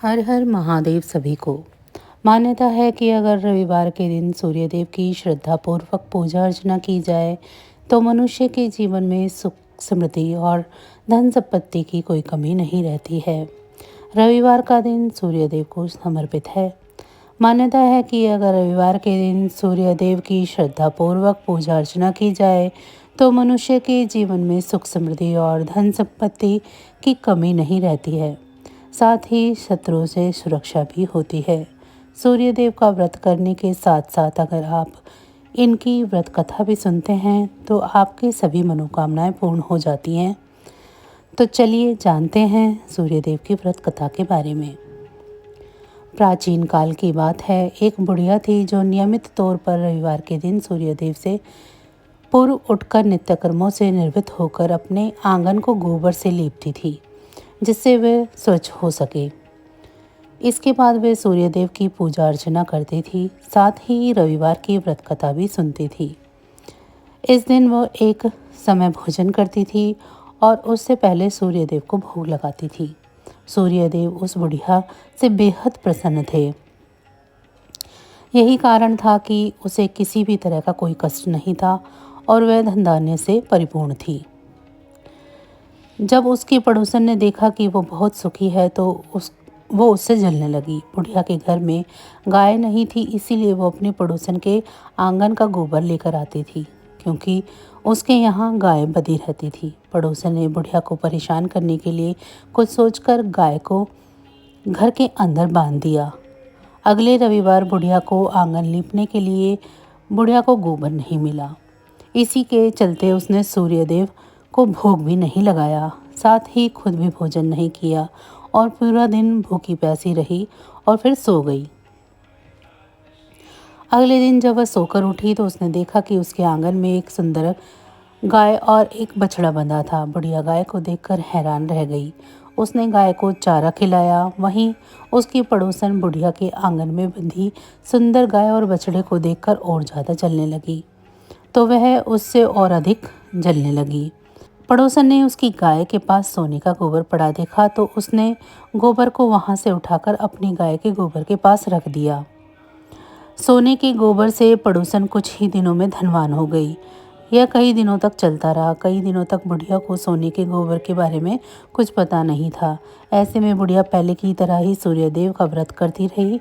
हर हर महादेव सभी को। मान्यता है कि अगर रविवार के दिन सूर्यदेव की श्रद्धापूर्वक पूजा अर्चना की जाए तो मनुष्य के जीवन में सुख समृद्धि और धन संपत्ति की कोई कमी नहीं रहती है। रविवार का दिन सूर्यदेव को समर्पित है। मान्यता है कि अगर रविवार के दिन सूर्यदेव की श्रद्धापूर्वक पूजा अर्चना की जाए तो मनुष्य के जीवन में सुख समृद्धि और धन संपत्ति की कमी नहीं रहती है। साथ ही शत्रुओं से सुरक्षा भी होती है। सूर्यदेव का व्रत करने के साथ साथ अगर आप इनकी व्रत कथा भी सुनते हैं तो आपकी सभी मनोकामनाएं पूर्ण हो जाती हैं। तो चलिए जानते हैं सूर्यदेव की व्रत कथा के बारे में। प्राचीन काल की बात है, एक बुढ़िया थी जो नियमित तौर पर रविवार के दिन सूर्यदेव से पूर्व उठकर नित्य कर्मों से निर्वृत्त होकर अपने आंगन को गोबर से लीपती थी जिससे वे स्वच्छ हो सके। इसके बाद वे सूर्यदेव की पूजा अर्चना करती थी, साथ ही रविवार की व्रत कथा भी सुनती थी। इस दिन वो एक समय भोजन करती थी और उससे पहले सूर्यदेव को भोग लगाती थी। सूर्यदेव उस बुढ़िया से बेहद प्रसन्न थे। यही कारण था कि उसे किसी भी तरह का कोई कष्ट नहीं था और वह धन धान्य से परिपूर्ण थी। जब उसकी पड़ोसन ने देखा कि वो बहुत सुखी है तो वो उससे जलने लगी। बुढ़िया के घर में गाय नहीं थी, इसीलिए वो अपने पड़ोसन के आंगन का गोबर लेकर आती थी, क्योंकि उसके यहाँ गाय बंधी रहती थी। पड़ोसन ने बुढ़िया को परेशान करने के लिए कुछ सोचकर गाय को घर के अंदर बांध दिया। अगले रविवार बुढ़िया को आंगन लीपने के लिए बुढ़िया को गोबर नहीं मिला। इसी के चलते उसने सूर्यदेव को भोग भी नहीं लगाया, साथ ही खुद भी भोजन नहीं किया और पूरा दिन भूखी प्यासी रही और फिर सो गई। अगले दिन जब वह सोकर उठी तो उसने देखा कि उसके आंगन में एक सुंदर गाय और एक बछड़ा बंधा था। बुढ़िया गाय को देखकर हैरान रह गई। उसने गाय को चारा खिलाया। वहीं उसकी पड़ोसन बुढ़िया के आंगन में बंधी सुंदर गाय और बछड़े को देखकर और ज़्यादा जलने लगी, तो वह उससे और अधिक जलने लगी। पड़ोसन ने उसकी गाय के पास सोने का गोबर पड़ा देखा तो उसने गोबर को वहां से उठाकर अपनी गाय के गोबर के पास रख दिया। सोने के गोबर से पड़ोसन कुछ ही दिनों में धनवान हो गई। यह कई दिनों तक चलता रहा। कई दिनों तक बुढ़िया को सोने के गोबर के बारे में कुछ पता नहीं था। ऐसे में बुढ़िया पहले की तरह ही सूर्यदेव का व्रत करती रही,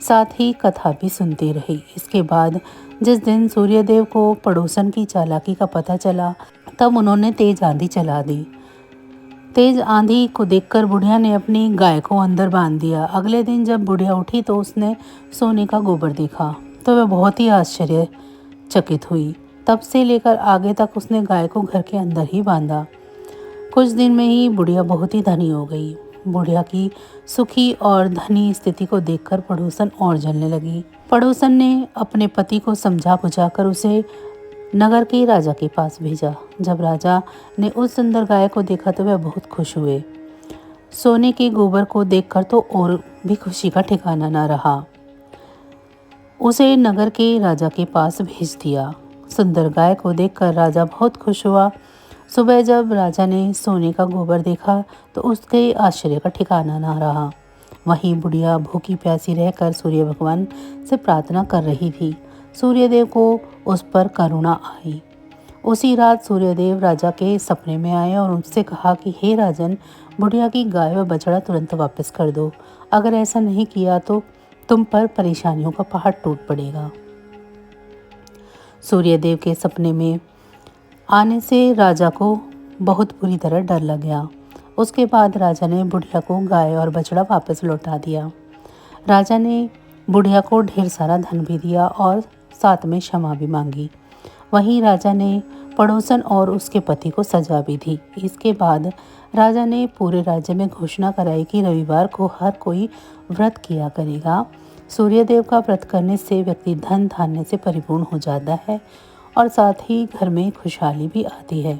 साथ ही कथा भी सुनती रही। इसके बाद जिस दिन सूर्यदेव को पड़ोसन की चालाकी का पता चला तब उन्होंने तेज आंधी चला दी। तेज आंधी को देखकर बुढ़िया ने अपनी गाय को अंदर बांध दिया। अगले दिन जब बुढ़िया उठी तो उसने सोने का गोबर देखा तो वह बहुत ही आश्चर्यचकित हुई। तब से लेकर आगे तक उसने गाय को घर के अंदर ही बांधा। कुछ दिन में ही बुढ़िया बहुत ही धनी हो गई। बुढ़िया की सुखी और धनी स्थिति को देखकर पड़ोसन और जलने लगी। पड़ोसन ने अपने पति को समझा बुझाकर उसे नगर के राजा के पास भेजा। जब राजा ने उस सुंदर गाय को देखा तो वह बहुत खुश हुए। सोने के गोबर को देखकर तो और भी खुशी का ठिकाना न रहा। उसे नगर के राजा के पास भेज दिया। सुंदर गाय को देखकर राजा बहुत खुश हुआ। सुबह जब राजा ने सोने का गोबर देखा तो उसके आश्चर्य का ठिकाना न रहा। वहीं बुढ़िया भूखी प्यासी रहकर सूर्य भगवान से प्रार्थना कर रही थी। सूर्यदेव को उस पर करुणा आई। उसी रात सूर्यदेव राजा के सपने में आए और उनसे कहा कि हे राजन, बुढ़िया की गाय व बछड़ा तुरंत वापस कर दो। अगर ऐसा नहीं किया तो तुम पर परेशानियों का पहाड़ टूट पड़ेगा। सूर्यदेव के सपने में आने से राजा को बहुत बुरी तरह डर लग गया। उसके बाद राजा ने बुढ़िया को गाय और बछड़ा वापस लौटा दिया। राजा ने बुढ़िया को ढेर सारा धन भी दिया और साथ में क्षमा भी मांगी। वहीं राजा ने पड़ोसन और उसके पति को सजा भी दी। इसके बाद राजा ने पूरे राज्य में घोषणा कराई कि रविवार को हर कोई व्रत किया करेगा। सूर्यदेव का व्रत करने से व्यक्ति धन धान्य से परिपूर्ण हो जाता है और साथ ही घर में खुशहाली भी आती है।